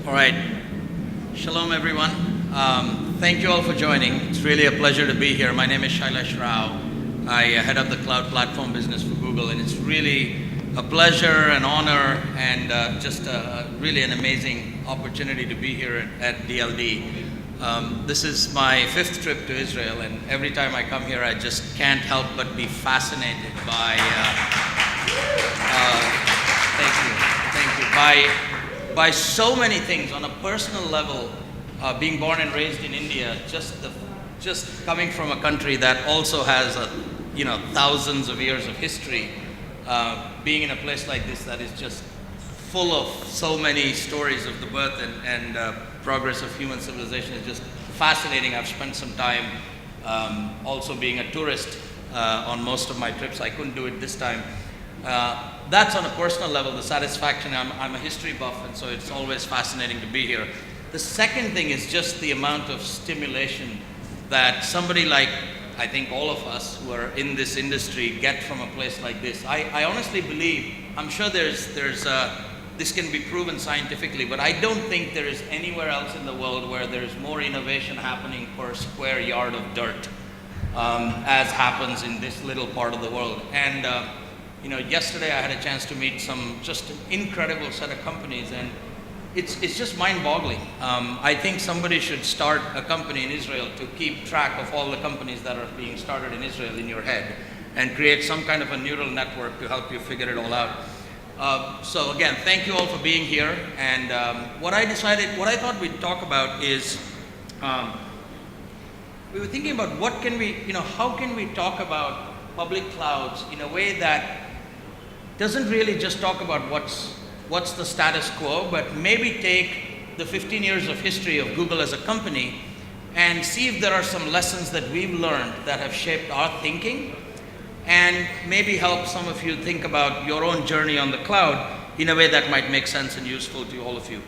All right. Shalom, everyone. Thank you all for joining. It's really a pleasure to be here. My name is Shailesh Rao. I head up the cloud platform business for Google, and it's really a pleasure, an honor, and just really an amazing opportunity to be here at DLD. This is my 5th trip to Israel, and every time I come here, I just can't help but be fascinated by, by so many things on a personal level. Being born and raised in India, just coming from a country that also has thousands of years of history, being in a place like this that is just full of so many stories of the birth and progress of human civilization is just fascinating. I've spent some time also being a tourist on most of my trips. I couldn't do it this time. That's on a personal level, the satisfaction. I'm a history buff, and so it's always fascinating to be here. The second thing is just the amount of stimulation that somebody like, I think all of us who are in this industry get from a place like this. I honestly believe, I'm sure this can be proven scientifically, but I don't think there is anywhere else in the world where there's more innovation happening per square yard of dirt as happens in this little part of the world. And yesterday I had a chance to meet just an incredible set of companies, and it's just mind-boggling. I think somebody should start a company in Israel to keep track of all the companies that are being started in Israel in your head and create some kind of a neural network to help you figure it all out. So again, thank you all for being here. And what I thought we'd talk about is, we were thinking about how can we talk about public clouds in a way that doesn't really just talk about what's the status quo, but maybe take the 15 years of history of Google as a company and see if there are some lessons that we've learned that have shaped our thinking, and maybe help some of you think about your own journey on the cloud in a way that might make sense and useful to all of you.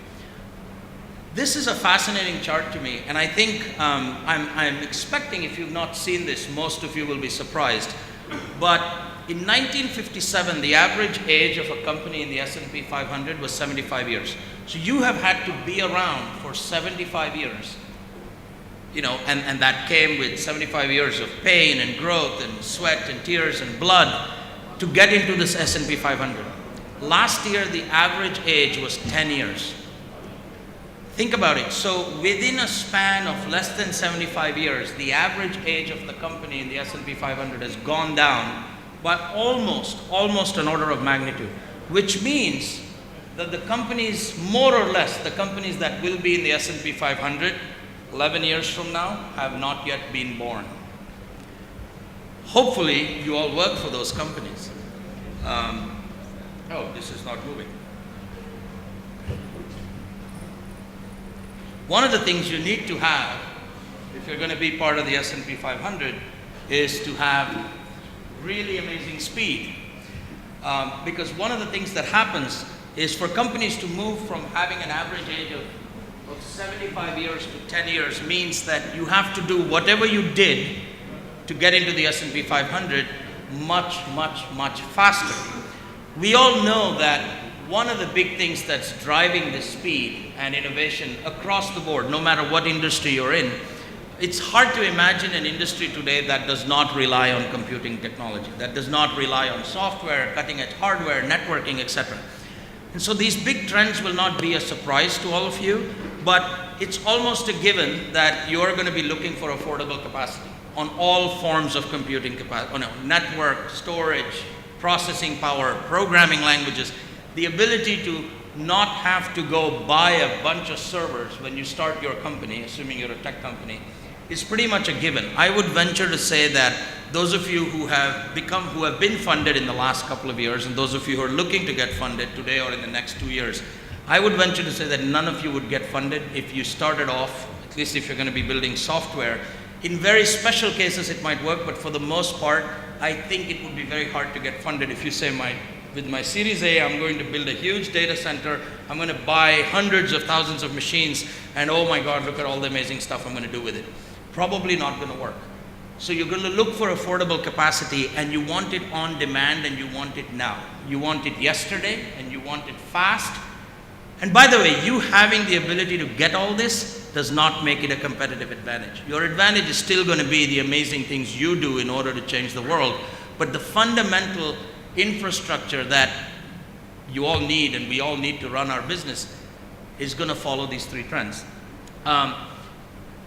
This is a fascinating chart to me, and I think I'm expecting, if you've not seen this, most of you will be surprised. But in 1957, the average age of a company in the S&P 500 was 75 years. So you have had to be around for 75 years. And that came with 75 years of pain and growth and sweat and tears and blood to get into this S&P 500. Last year, the average age was 10 years. Think about it. So within a span of less than 75 years, the average age of the company in the S&P 500 has gone down by almost an order of magnitude, which means that the companies, more or less, the companies that will be in the S&P 500 11 years from now have not yet been born. Hopefully, you all work for those companies. This is not moving. One of the things you need to have, if you're going to be part of the S&P 500, is to have really amazing speed. Because one of the things that happens is for companies to move from having an average age of 75 years to 10 years means that you have to do whatever you did to get into the S&P 500 much faster. We all know that one of the big things that's driving the speed and innovation across the board, no matter what industry you're in, it's hard to imagine an industry today that does not rely on computing technology, that does not rely on software, cutting-edge hardware, networking, etc. And so these big trends will not be a surprise to all of you, but it's almost a given that you're going to be looking for affordable capacity on all forms of computing capacity, network, storage, processing power, programming languages. The ability to not have to go buy a bunch of servers when you start your company, assuming you're a tech company, is pretty much a given. I would venture to say that those of you who have been funded in the last couple of years, and those of you who are looking to get funded today or in the next 2 years, I would venture to say that none of you would get funded if you started off, at least if you're going to be building software. In very special cases it might work, but for the most part, I think it would be very hard to get funded if you say, with my Series A, I'm going to build a huge data center, I'm going to buy hundreds of thousands of machines, and oh my God, look at all the amazing stuff I'm going to do with it. Probably not going to work. So you're going to look for affordable capacity, and you want it on demand, and you want it now. You want it yesterday, and you want it fast, And by the way, you having the ability to get all this does not make it a competitive advantage. Your advantage is still going to be the amazing things you do in order to change the world, but the fundamental infrastructure that you all need and we all need to run our business is going to follow these three trends.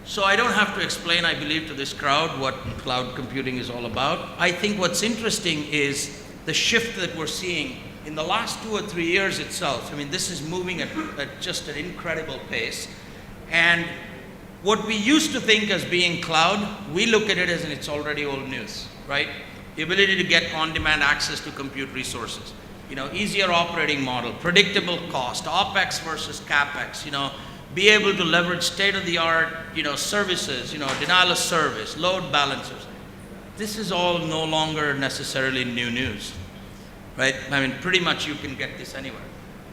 So I don't have to explain, I believe, to this crowd what cloud computing is all about. I think what's interesting is the shift that we're seeing in the last 2 or 3 years itself. I mean, this is moving at just an incredible pace. And what we used to think as being cloud, we look at it as it's already old news, right? The ability to get on-demand access to compute resources, easier operating model, predictable cost, OpEx versus CapEx, be able to leverage state-of-the-art, services, denial of service, load balancers. This is all no longer necessarily new news, right? I mean, pretty much you can get this anywhere.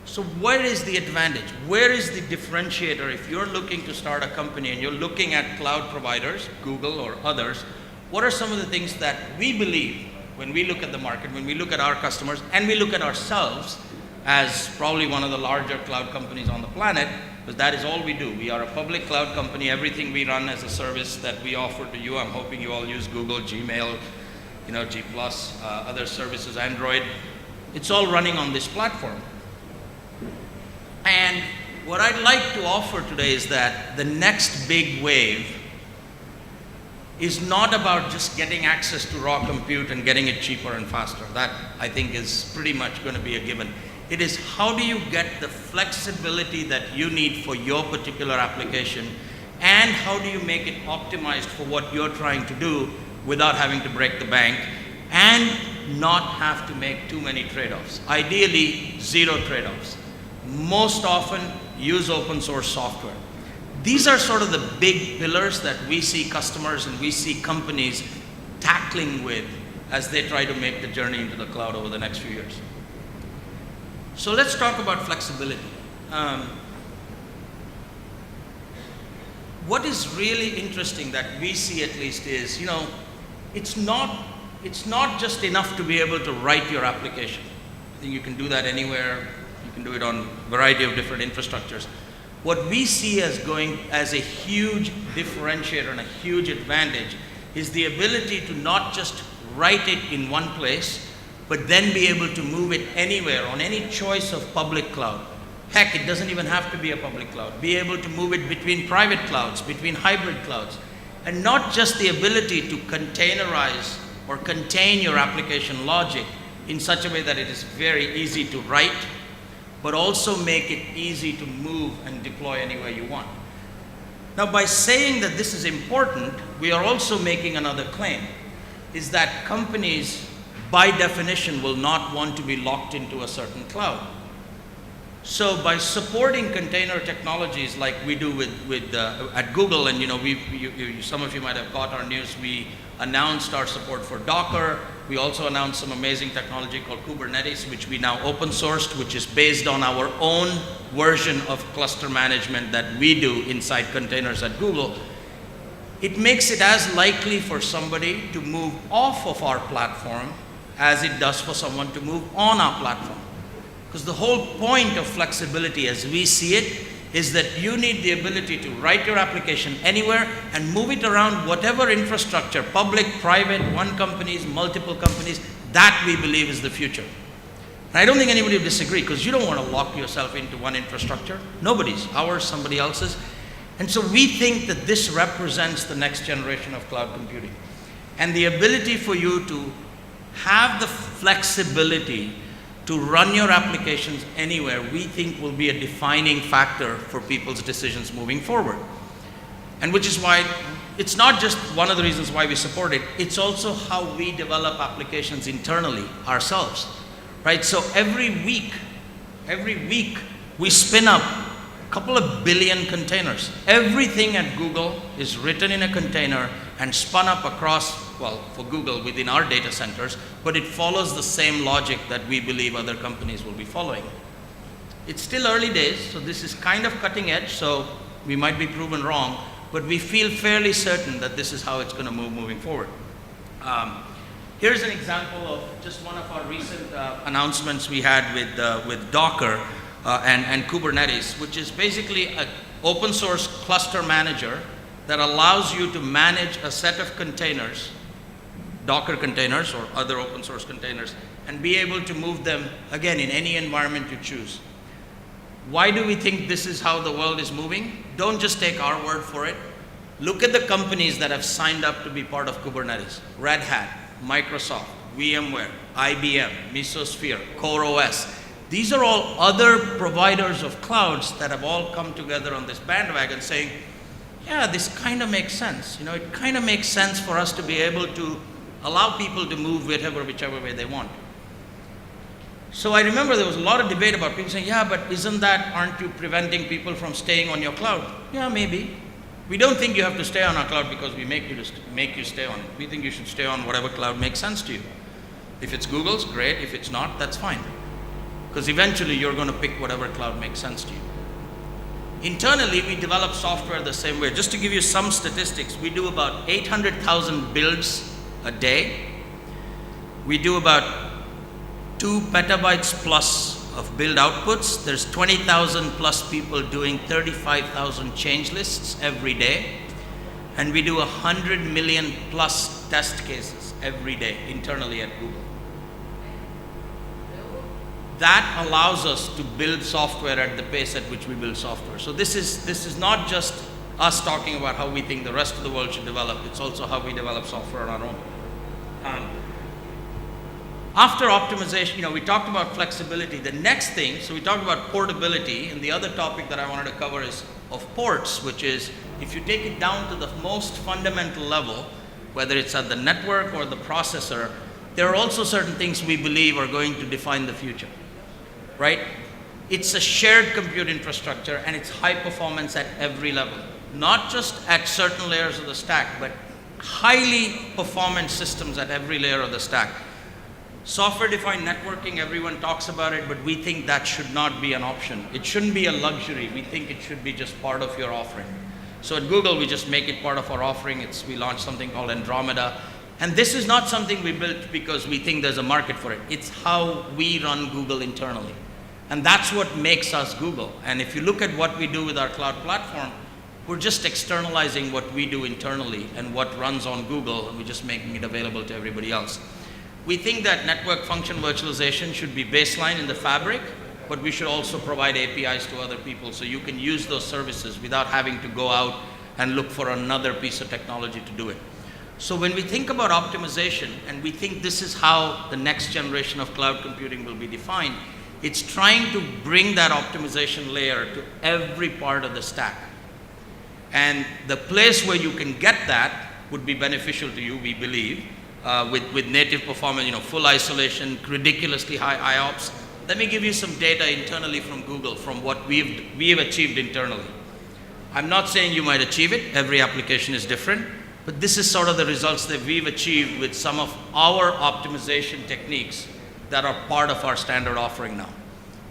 So where is the advantage? Where is the differentiator if you're looking to start a company and you're looking at cloud providers, Google or others? What are some of the things that we believe when we look at the market, when we look at our customers, and we look at ourselves as probably one of the larger cloud companies on the planet, because that is all we do. We are a public cloud company. Everything we run as a service that we offer to you. I'm hoping you all use Google, Gmail, G+, other services, Android. It's all running on this platform. And what I'd like to offer today is that the next big wave is not about just getting access to raw compute and getting it cheaper and faster. That, I think, is pretty much going to be a given. It is how do you get the flexibility that you need for your particular application, and how do you make it optimized for what you're trying to do without having to break the bank and not have to make too many trade-offs. Ideally, zero trade-offs. Most often, use open source software. These are sort of the big pillars that we see customers and we see companies tackling with as they try to make the journey into the cloud over the next few years. So let's talk about flexibility. What is really interesting that we see at least is, it's not just enough to be able to write your application. I think you can do that anywhere. You can do it on a variety of different infrastructures. What we see as going as a huge differentiator and a huge advantage is the ability to not just write it in one place, but then be able to move it anywhere on any choice of public cloud. Heck, it doesn't even have to be a public cloud. Be able to move it between private clouds, between hybrid clouds, and not just the ability to containerize or contain your application logic in such a way that it is very easy to write, but also make it easy to move and deploy anywhere you want. Now, by saying that this is important, we are also making another claim, is that companies, by definition, will not want to be locked into a certain cloud. So by supporting container technologies like we do at Google, and some of you might have caught our news, we announced our support for Docker. We also announced some amazing technology called Kubernetes, which we now open sourced, which is based on our own version of cluster management that we do inside containers at Google. It makes it as likely for somebody to move off of our platform as it does for someone to move on our platform. Because the whole point of flexibility as we see it is that you need the ability to write your application anywhere and move it around whatever infrastructure, public, private, one companies, multiple companies. That we believe is the future. And I don't think anybody will disagree, because you don't want to lock yourself into one infrastructure. Nobody's, ours, somebody else's. And so we think that this represents the next generation of cloud computing. And the ability for you to have the flexibility to run your applications anywhere, we think will be a defining factor for people's decisions moving forward. And which is why it's not just one of the reasons why we support it, it's also how we develop applications internally ourselves, right? So every week, we spin up a couple of billion containers. Everything at Google is written in a container and spun up across, well, for Google within our data centers, but it follows the same logic that we believe other companies will be following. It's still early days, so this is kind of cutting edge, so we might be proven wrong, but we feel fairly certain that this is how it's going to move moving forward. Here's an example of just one of our recent announcements we had with Docker. and Kubernetes, which is basically an open source cluster manager that allows you to manage a set of containers, Docker containers or other open source containers, and be able to move them, again, in any environment you choose. Why do we think this is how the world is moving? Don't just take our word for it. Look at the companies that have signed up to be part of Kubernetes. Red Hat, Microsoft, VMware, IBM, Mesosphere, CoreOS. These are all other providers of clouds that have all come together on this bandwagon saying, yeah, this kind of makes sense. It kind of makes sense for us to be able to allow people to move whichever way they want. So I remember there was a lot of debate about people saying, yeah, but aren't you preventing people from staying on your cloud? Yeah, maybe. We don't think you have to stay on our cloud because we make you stay on it. We think you should stay on whatever cloud makes sense to you. If it's Google's, great. If it's not, that's fine. Because eventually you're going to pick whatever cloud makes sense to you. Internally, we develop software the same way. Just to give you some statistics, we do about 800,000 builds a day. We do about 2 petabytes plus of build outputs. There's 20,000 plus people doing 35,000 change lists every day. And we do 100 million plus test cases every day internally at Google. That allows us to build software at the pace at which we build software. So this is not just us talking about how we think the rest of the world should develop. It's also how we develop software on our own. After optimization, we talked about flexibility. The next thing, so we talked about portability, and the other topic that I wanted to cover is of ports, which is if you take it down to the most fundamental level, whether it's at the network or the processor, there are also certain things we believe are going to define the future, right? It's a shared compute infrastructure, and it's high performance at every level, not just at certain layers of the stack, but highly performant systems at every layer of the stack. Software-defined networking, everyone talks about it, but we think that should not be an option. It shouldn't be a luxury. We think it should be just part of your offering. So at Google, we just make it part of our offering. We launched something called Andromeda. And this is not something we built because we think there's a market for it. It's how we run Google internally. And that's what makes us Google. And if you look at what we do with our cloud platform, we're just externalizing what we do internally and what runs on Google, and we're just making it available to everybody else. We think that network function virtualization should be baseline in the fabric, but we should also provide APIs to other people so you can use those services without having to go out and look for another piece of technology to do it. So when we think about optimization, and we think this is how the next generation of cloud computing will be defined, it's trying to bring that optimization layer to every part of the stack. And the place where you can get that would be beneficial to you, we believe, with native performance, full isolation, ridiculously high IOPS. Let me give you some data internally from Google, from what we've achieved internally. I'm not saying you might achieve it. Every application is different. But this is sort of the results that we've achieved with some of our optimization techniques that are part of our standard offering now,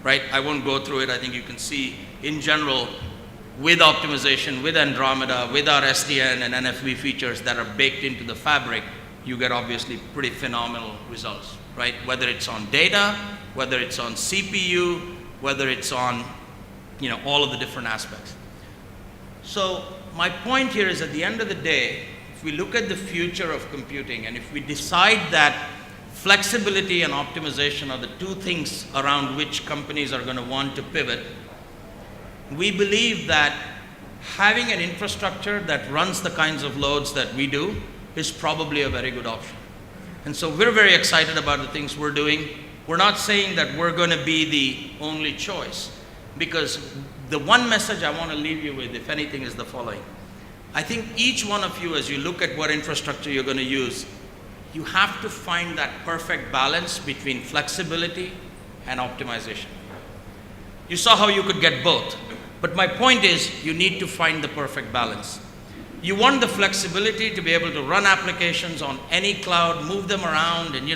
right? I won't go through it. I think you can see, in general, with optimization, with Andromeda, with our SDN and NFV features that are baked into the fabric, you get obviously pretty phenomenal results, right? Whether it's on data, whether it's on CPU, whether it's on, all of the different aspects. So my point here is, at the end of the day, if we look at the future of computing, and if we decide that flexibility and optimization are the two things around which companies are going to want to pivot, we believe that having an infrastructure that runs the kinds of loads that we do is probably a very good option. And so we're very excited about the things we're doing. We're not saying that we're going to be the only choice, because the one message I want to leave you with, if anything, is the following. I think each one of you, as you look at what infrastructure you're going to use, you have to find that perfect balance between flexibility and optimization. You saw how you could get both. But my point is, you need to find the perfect balance. You want the flexibility to be able to run applications on any cloud, move them around, and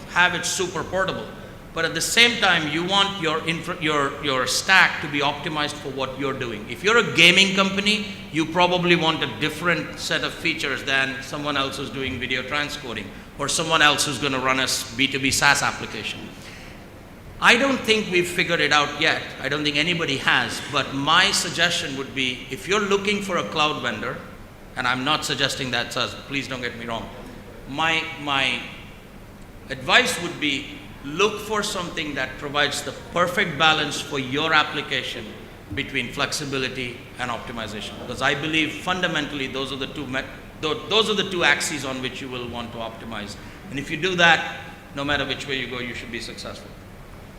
have it super portable. But at the same time, you want your stack to be optimized for what you're doing. If you're a gaming company, you probably want a different set of features than someone else who's doing video transcoding, or someone else who's going to run a B2B SaaS application. I don't think we've figured it out yet. I don't think anybody has, but my suggestion would be, if you're looking for a cloud vendor, and I'm not suggesting that's us, please don't get me wrong. My advice would be, look for something that provides the perfect balance for your application between flexibility and optimization. Because I believe fundamentally those are the two axes on which you will want to optimize. And if you do that, no matter which way you go, you should be successful.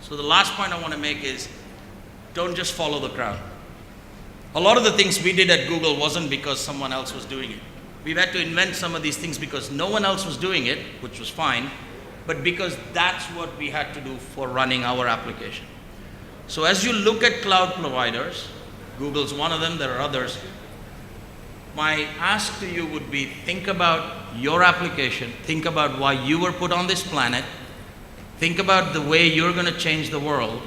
So the last point I want to make is, don't just follow the crowd. A lot of the things we did at Google wasn't because someone else was doing it. We've had to invent some of these things because no one else was doing it, which was fine, but because that's what we had to do for running our application. So as you look at cloud providers, Google's one of them, there are others. My ask to you would be, think about your application, think about why you were put on this planet, think about the way you're going to change the world,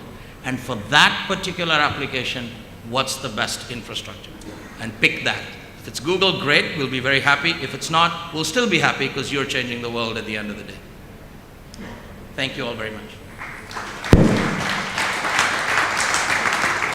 and for that particular application, what's the best infrastructure? And pick that. If it's Google, great, we'll be very happy. If it's not, we'll still be happy because you're changing the world at the end of the day. Thank you all very much.